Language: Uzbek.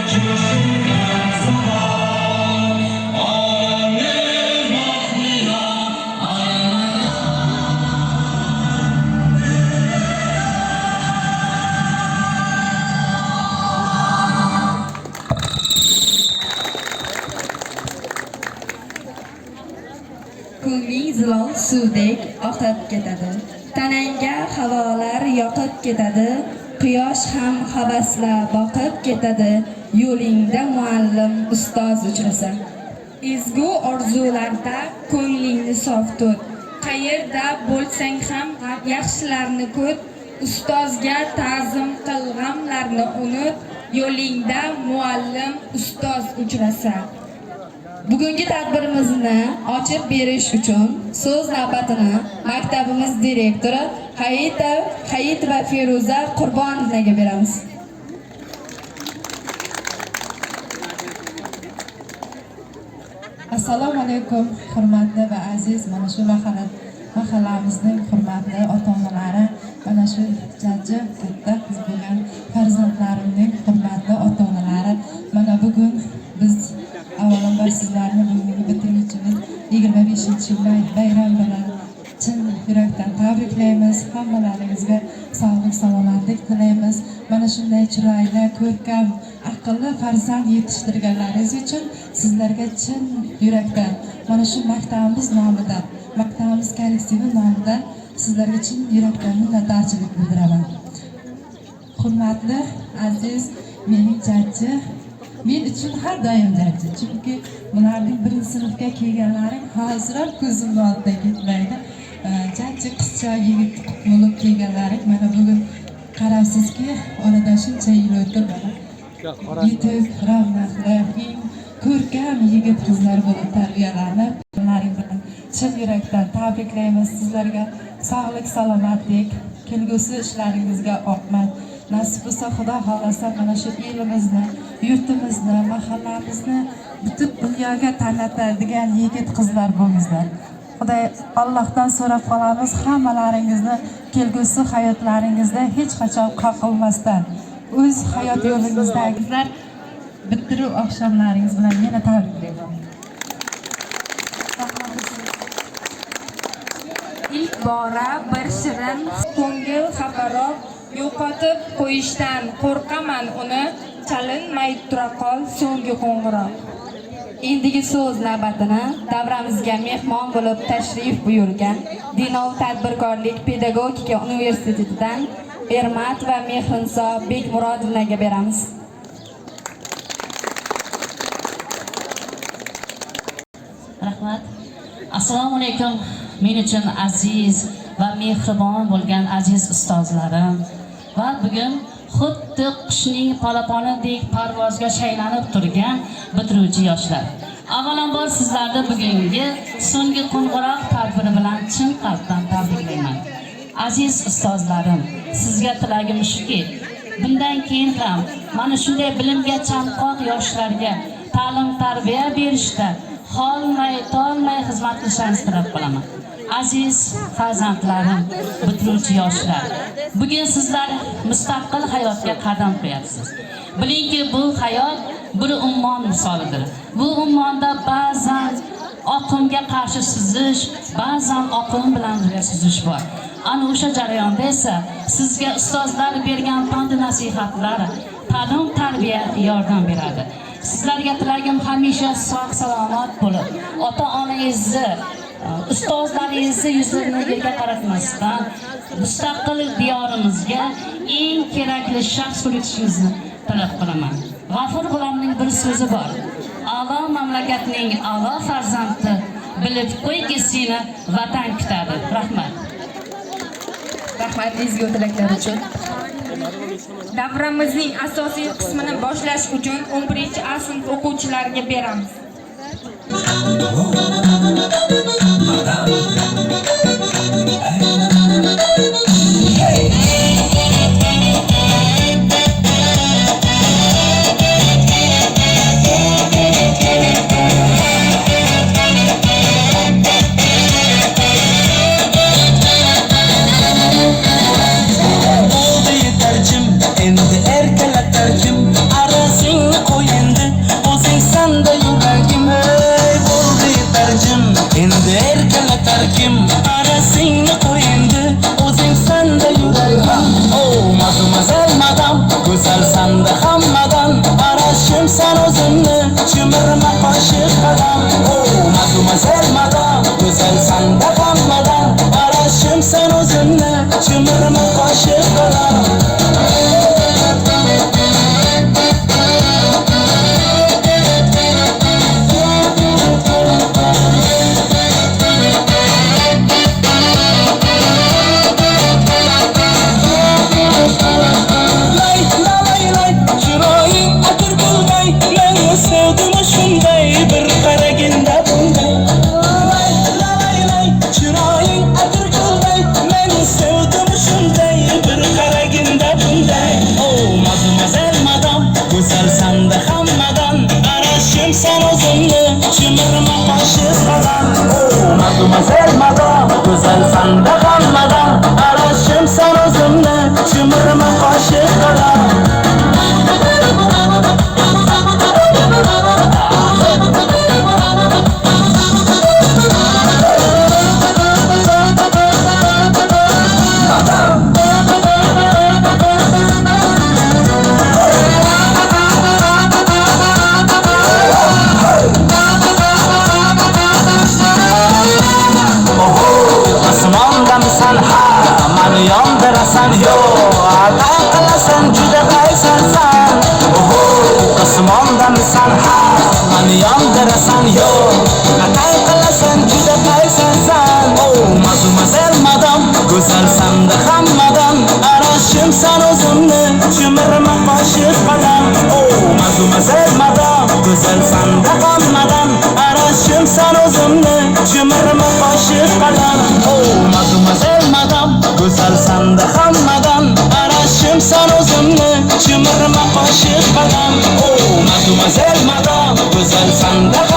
Ko'ngling zilol suvdek oqib ketadi. Tanangga havolar yoqib ketadi. Quyosh ham havasla boqib ketadi. Yo'lingda muallim ustoz uchrasa. Ezgu orzularda ko'nglingni sof tut. Qayerda bo'lsang ham yaxshilarni kut. Ustozga ta'zim qil, g'amlarni unut. Yo'lingda muallim ustoz uchrasa. Bugungi tadbirimizni ochib berish uchun so'z navbatini maktabimiz direktori Hayit va Feruza Qurbonovnaga beramiz. Assalomu alaykum, hurmatli va aziz mana shu mahallamizning hurmatli ota-onalari, mana shu jajji katta qiz bo'lgan farzandlarimning hurmatli ota-onalari, mana bugun biz avvalambor sizlarni bugungi bitiruvchimiz 25-yil bayram bilan chin yurakdan tabriklaymiz. Hammalaringizga sog'lik, salomatlik tilaymiz. Mana shunday chiroyli, ko'rkam, aqlli farzand yetishtirganlaringiz uchun sizlarga chin yurakdan mana shu maktabimiz nomidan, maktabimiz kollektivi nomidan sizlarga chin yurakdan minnatdorchilik bildiraman. Hurmatli aziz mening jajji, men uchun har doim jajji, chunki bularning birinchi sinfga kelganlaring hozir ham ko'zimning oldidan ketmaydi. Jajji qizcha yigit bo'lib kelganlaring mana bugun qarabsizki, oradan shuncha yil o'tib yetuk, ravnaqli, ko'rkam yigit qizlar bo'lib tarbiyalanib, ularning bilan chin yurakdan tabriklaymiz. Sizlarga sog'lik, salomatlik, kelgusi ishlaringizga omad nasib bo'lsa, Xudo xolasa mana shu elimizni, yurtimizni, mahallamizni butun dunyoga tanitadigan yigit qizlar bo'lingizlar. Xudo Allohdan so'rab qolamiz, hammalaringizni kelgusi hayotlaringizda hech qachon qoqilmasdan o'z hayot yo'lingizdagilar bitiruv oqshomlaringiz bilan yana tabriklayman. İlk bora bir shirin ko'ngil xabaroq yo'qotib qo'yishdan qo'rqaman uni, chalinmay tura qol so'nggi qo'ng'iroq. Endigi so'z navbatini davramizga mehmon bo'lib tashrif buyurgan Dinov tadbirkorlik pedagogika universitetidan Ermat va Mehrinso Bekmurodovnaga beramiz. Rahmat. Assalomu alaykum. Men uchun aziz va mehribon bo'lgan aziz ustozlarim va bugun xuddi qushning polaponidek parvozga shaylanib turgan bitiruvchi yoshlar. Avvalambor sizlarni bugungi so'nggi qo'ng'iroq tadbiri bilan chin qalbdan tabriklayman. Aziz ustozlarim, sizga tilagim shuki, bundan keyin ham mana shunday bilimga chanqoq yoshlarga ta'lim tarbiya berishda tolmay xizmat qilishingizni tilab qolaman. Aziz farzandlarim, bitiruvchi yoshlar, bugun sizlar mustaqil hayotga qadam qo'yapsiz. Bilingki, bu hayot bir ummon misolidir. Bu ummonda ba'zan oqimga qarshi suzish, ba'zan oqim bilan birga suzish bor. Ana o'sha jarayonda esa sizga ustozlar bergan pand nasihatlar, ta'lim tarbiya yordam beradi. Sizlarga tilagim hamisha sog' salomat bo'lib, ota-onangizni, ustozlaringizni yuzlarini yerga qaratmasdan mustaqil diyorimizga eng kerakli shaxs bo'lib o'tishingizni talab qilaman. G'afur G'ulomning bir so'zi bor. A'lo mamlakatning a'lo farzandi bilib qo'yki seni vatan kutadi. Rahmat. Rahmat ezgu tilaklar uchun. Davramizning asosiy qismini boshlash uchun 11-A sinf o'quvchilariga beramiz. Endi erkalatdim arasingni qo'y hammadan arashim san o'zimni chimirma qoshiq qadam mademoiselle madam go'zalsan-da hammadan arashim san o'zimni chimirma qoshiq qadam Mademoiselle madam go'zalsan-da hammadan arashim san o'zimni chimirma qoshiq qadam yondirasan yo atay qilasan juda qaysansan osmondamisan ha mani yondirasan yo atay qilasan juda qaysansan mademoiselle madam go'zalsan-da hammadan arashim san o'zimni chimirma qoshiq qadam mademoiselle madam go'zalsan-da hammadan arashim san o'zimni chimirma qoshiq qadam mademoiselle madam go'zalsan-da hammadan arashim san o'zimni chimirma qoshiq qadam mademoiselle madam go'zalsan-da